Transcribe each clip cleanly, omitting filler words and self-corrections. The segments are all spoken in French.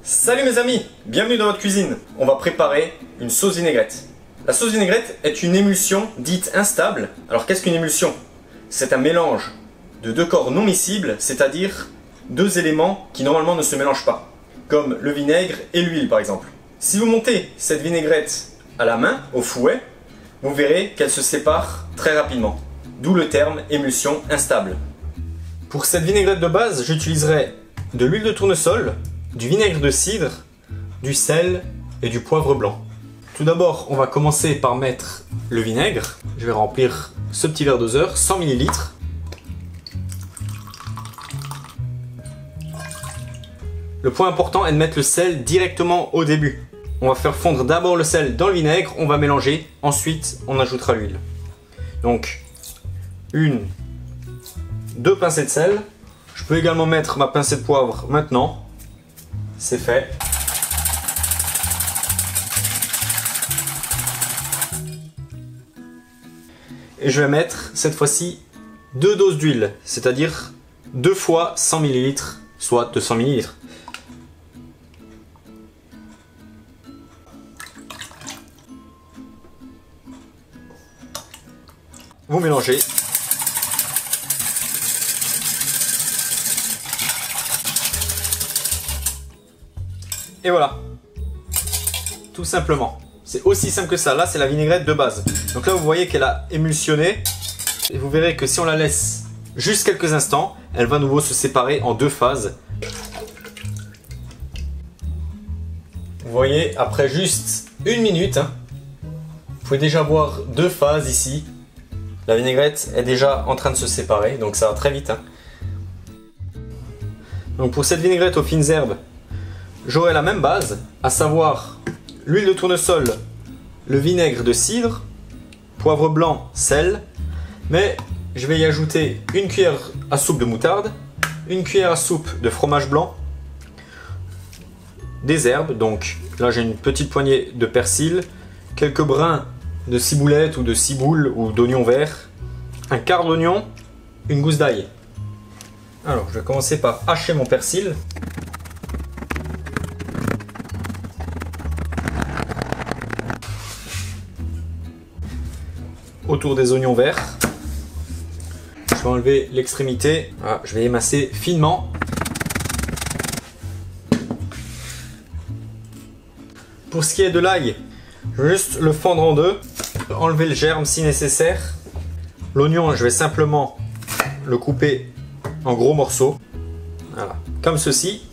Salut mes amis, bienvenue dans votre cuisine. On va préparer une sauce vinaigrette. La sauce vinaigrette est une émulsion dite instable. Alors qu'est-ce qu'une émulsion? C'est un mélange de deux corps non miscibles, c'est-à-dire deux éléments qui normalement ne se mélangent pas, comme le vinaigre et l'huile par exemple. Si vous montez cette vinaigrette à la main, au fouet, vous verrez qu'elle se sépare très rapidement. D'où le terme émulsion instable. Pour cette vinaigrette de base, j'utiliserai de l'huile de tournesol, du vinaigre de cidre, du sel et du poivre blanc. Tout d'abord, on va commencer par mettre le vinaigre. Je vais remplir ce petit verre doseur, 100 ml. Le point important est de mettre le sel directement au début. On va faire fondre d'abord le sel dans le vinaigre, on va mélanger, ensuite on ajoutera l'huile. Donc, deux pincées de sel. Je peux également mettre ma pincée de poivre maintenant. C'est fait. Et je vais mettre cette fois-ci 2 doses d'huile, c'est-à-dire 2 fois 100 ml, soit 200 ml. Vous mélangez. Et voilà, tout simplement. C'est aussi simple que ça. Là, c'est la vinaigrette de base. Donc là, vous voyez qu'elle a émulsionné. Et vous verrez que si on la laisse juste quelques instants, elle va à nouveau se séparer en deux phases. Vous voyez, après juste 1 minute, vous pouvez déjà voir deux phases ici. La vinaigrette est déjà en train de se séparer, donc ça va très vite. Donc pour cette vinaigrette aux fines herbes, j'aurai la même base, à savoir l'huile de tournesol, le vinaigre de cidre, poivre blanc, sel, mais je vais y ajouter 1 cuillère à soupe de moutarde, 1 cuillère à soupe de fromage blanc, des herbes, donc là j'ai une petite poignée de persil, quelques brins de ciboulette ou de ciboule ou d'oignon vert, un quart d'oignon, une gousse d'ail. Alors je vais commencer par hacher mon persil. Autour des oignons verts. Je vais enlever l'extrémité. Voilà, je vais émasser finement. Pour ce qui est de l'ail, je vais juste le fendre en deux, enlever le germe si nécessaire. L'oignon, je vais simplement le couper en gros morceaux. Voilà, comme ceci.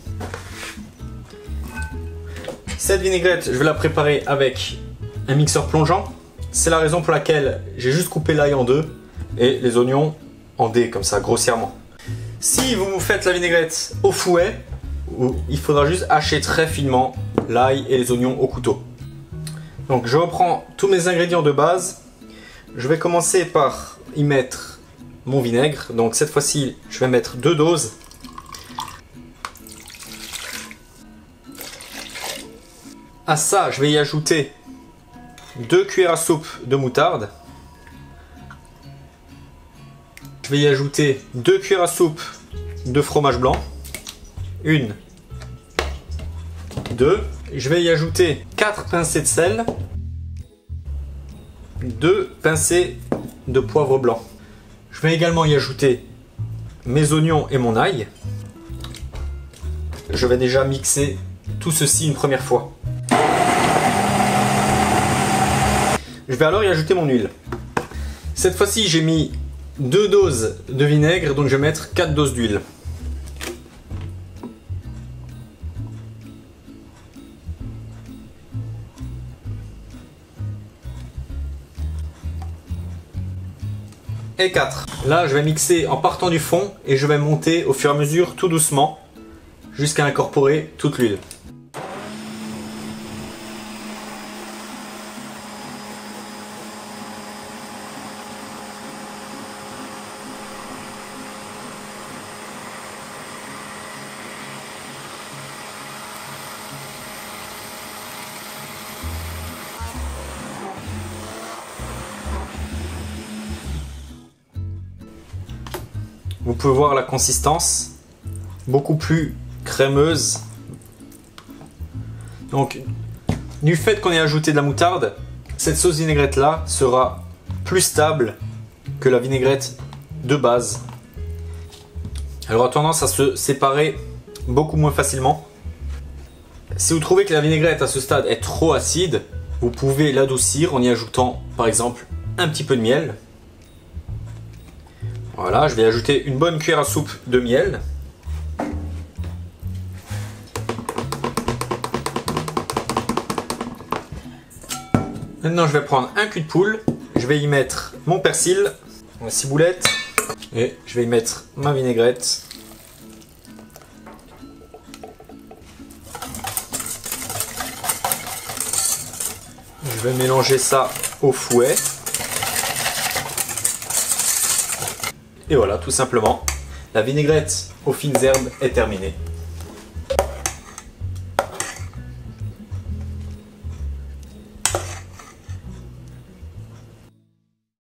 Cette vinaigrette, je vais la préparer avec un mixeur plongeant. C'est la raison pour laquelle j'ai juste coupé l'ail en deux et les oignons en dés, comme ça, grossièrement. Si vous faites la vinaigrette au fouet, il faudra juste hacher très finement l'ail et les oignons au couteau. Donc je reprends tous mes ingrédients de base. Je vais commencer par y mettre mon vinaigre. Donc cette fois-ci, je vais mettre 2 doses. À ça, je vais y ajouter 2 cuillères à soupe de moutarde. Je vais y ajouter 2 cuillères à soupe de fromage blanc. 1, 2. Je vais y ajouter 4 pincées de sel. 2 pincées de poivre blanc. Je vais également y ajouter mes oignons et mon ail. Je vais déjà mixer tout ceci une première fois. Je vais alors y ajouter mon huile. Cette fois-ci, j'ai mis 2 doses de vinaigre, donc je vais mettre 4 doses d'huile. Et 4. Là, je vais mixer en partant du fond et je vais monter au fur et à mesure, tout doucement, jusqu'à incorporer toute l'huile. Vous pouvez voir la consistance, beaucoup plus crémeuse Donc, du fait qu'on ait ajouté de la moutarde, cette sauce vinaigrette là sera plus stable que la vinaigrette de base. Elle aura tendance à se séparer beaucoup moins facilement. Si vous trouvez que la vinaigrette à ce stade est trop acide, vous pouvez l'adoucir en y ajoutant par exemple un petit peu de miel. Voilà, je vais ajouter une bonne cuillère à soupe de miel. Maintenant, je vais prendre un cul de poule, je vais y mettre mon persil, ma ciboulette, et je vais y mettre ma vinaigrette. Je vais mélanger ça au fouet. Et voilà, tout simplement, la vinaigrette aux fines herbes est terminée.